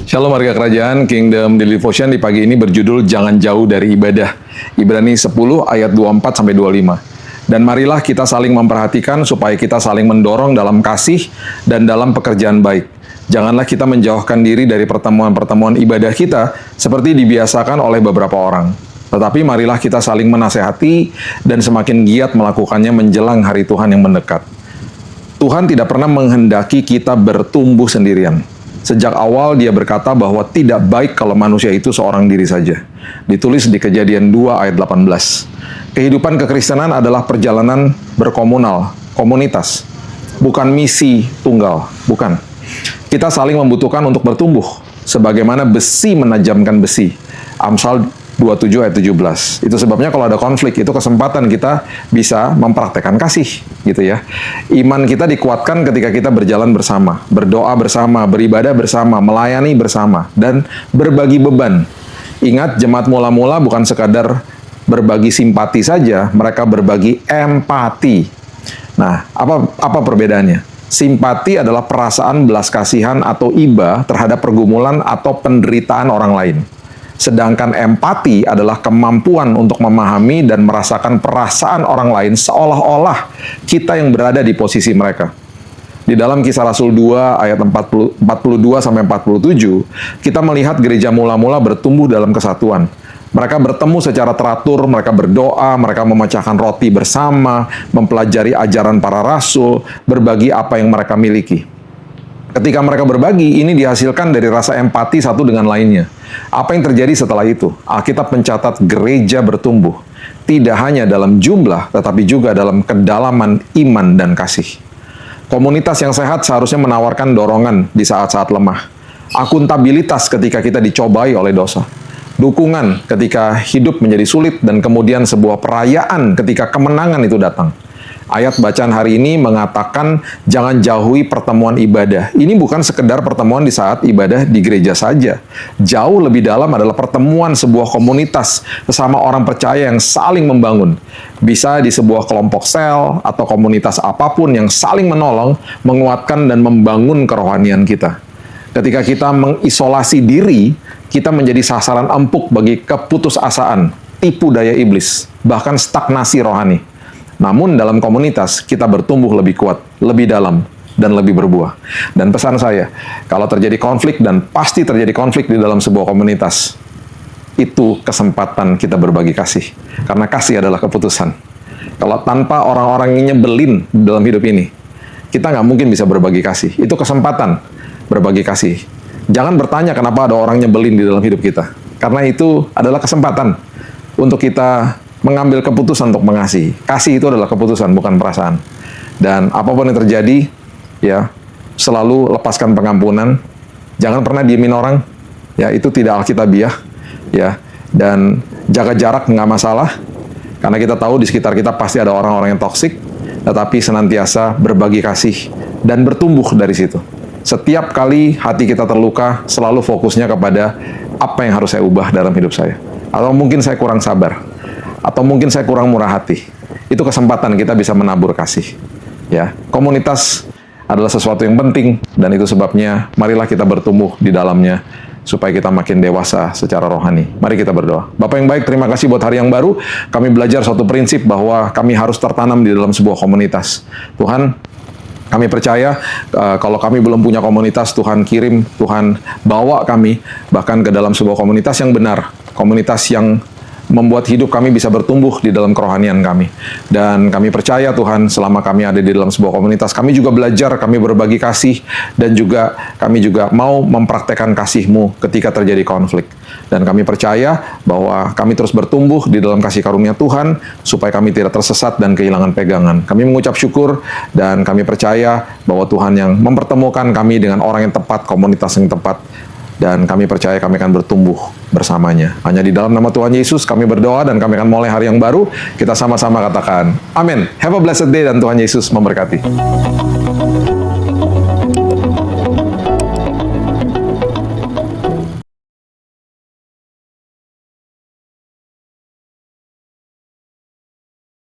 Shalom warga kerajaan, Kingdom Daily Devotion di pagi ini berjudul Jangan Jauh dari Ibadah. Ibrani 10 ayat 24-25. Dan marilah kita saling memperhatikan supaya kita saling mendorong dalam kasih dan dalam pekerjaan baik. Janganlah kita menjauhkan diri dari pertemuan-pertemuan ibadah kita seperti dibiasakan oleh beberapa orang. Tetapi marilah kita saling menasehati dan semakin giat melakukannya menjelang hari Tuhan yang mendekat. Tuhan tidak pernah menghendaki kita bertumbuh sendirian. Sejak awal dia berkata bahwa tidak baik kalau manusia itu seorang diri saja. Ditulis di Kejadian 2 ayat 18. Kehidupan kekristenan adalah perjalanan berkomunal, komunitas. Bukan misi tunggal, bukan. Kita saling membutuhkan untuk bertumbuh, sebagaimana besi menajamkan besi. Amsal 27 ayat 17. Itu sebabnya kalau ada konflik, itu kesempatan kita bisa mempraktekkan kasih, gitu ya. Iman kita dikuatkan ketika kita berjalan bersama, berdoa bersama, beribadah bersama, melayani bersama, dan berbagi beban. Ingat, jemaat mula-mula bukan sekadar berbagi simpati saja, mereka berbagi empati. Nah, apa perbedaannya? Simpati adalah perasaan belas kasihan atau iba terhadap pergumulan atau penderitaan orang lain. Sedangkan empati adalah kemampuan untuk memahami dan merasakan perasaan orang lain seolah-olah kita yang berada di posisi mereka. Di dalam Kisah Rasul 2 ayat 42-47, kita melihat gereja mula-mula bertumbuh dalam kesatuan. Mereka bertemu secara teratur, mereka berdoa, mereka memecahkan roti bersama, mempelajari ajaran para rasul, berbagi apa yang mereka miliki. Ketika mereka berbagi, ini dihasilkan dari rasa empati satu dengan lainnya. Apa yang terjadi setelah itu? Alkitab mencatat gereja bertumbuh. Tidak hanya dalam jumlah, tetapi juga dalam kedalaman iman dan kasih. Komunitas yang sehat seharusnya menawarkan dorongan di saat-saat lemah. Akuntabilitas ketika kita dicobai oleh dosa. Dukungan ketika hidup menjadi sulit, dan kemudian sebuah perayaan ketika kemenangan itu datang. Ayat bacaan hari ini mengatakan jangan jauhi pertemuan ibadah. Ini bukan sekedar pertemuan di saat ibadah di gereja saja. Jauh lebih dalam adalah pertemuan sebuah komunitas sesama orang percaya yang saling membangun. Bisa di sebuah kelompok sel atau komunitas apapun yang saling menolong, menguatkan dan membangun kerohanian kita. Ketika kita mengisolasi diri, kita menjadi sasaran empuk bagi keputusasaan, tipu daya iblis, bahkan stagnasi rohani. Namun dalam komunitas, kita bertumbuh lebih kuat, lebih dalam, dan lebih berbuah. Dan pesan saya, kalau terjadi konflik, dan pasti terjadi konflik di dalam sebuah komunitas, itu kesempatan kita berbagi kasih. Karena kasih adalah keputusan. Kalau tanpa orang-orang yang nyebelin dalam hidup ini, kita nggak mungkin bisa berbagi kasih. Itu kesempatan berbagi kasih. Jangan bertanya kenapa ada orang nyebelin di dalam hidup kita. Karena itu adalah kesempatan untuk kita mengambil keputusan untuk mengasihi. Kasih itu adalah keputusan, bukan perasaan. Dan apapun yang terjadi, ya, selalu lepaskan pengampunan. Jangan pernah diemin orang. Ya, itu tidak alkitabiah. Ya, dan jaga jarak nggak masalah. Karena kita tahu di sekitar kita pasti ada orang-orang yang toksik. Tetapi senantiasa berbagi kasih dan bertumbuh dari situ. Setiap kali hati kita terluka, selalu fokusnya kepada apa yang harus saya ubah dalam hidup saya. Atau mungkin saya kurang sabar. Atau mungkin saya kurang murah hati. Itu kesempatan kita bisa menabur kasih. Ya, komunitas adalah sesuatu yang penting, dan itu sebabnya marilah kita bertumbuh di dalamnya supaya kita makin dewasa secara rohani. Mari kita berdoa. Bapak yang baik, terima kasih buat hari yang baru. Kami belajar suatu prinsip bahwa kami harus tertanam di dalam sebuah komunitas. Tuhan, kami percaya kalau kami belum punya komunitas, Tuhan kirim, Tuhan bawa kami bahkan ke dalam sebuah komunitas yang benar, komunitas yang membuat hidup kami bisa bertumbuh di dalam kerohanian kami. Dan kami percaya Tuhan, selama kami ada di dalam sebuah komunitas, kami juga belajar, kami berbagi kasih, dan juga kami juga mau mempraktekkan kasih-Mu ketika terjadi konflik. Dan kami percaya bahwa kami terus bertumbuh di dalam kasih karunia Tuhan, supaya kami tidak tersesat dan kehilangan pegangan. Kami mengucap syukur, dan kami percaya bahwa Tuhan yang mempertemukan kami dengan orang yang tepat, komunitas yang tepat, dan kami percaya kami akan bertumbuh bersamanya. Hanya di dalam nama Tuhan Yesus kami berdoa, dan kami akan mulai hari yang baru. Kita sama-sama katakan, amin. Have a blessed day, dan Tuhan Yesus memberkati.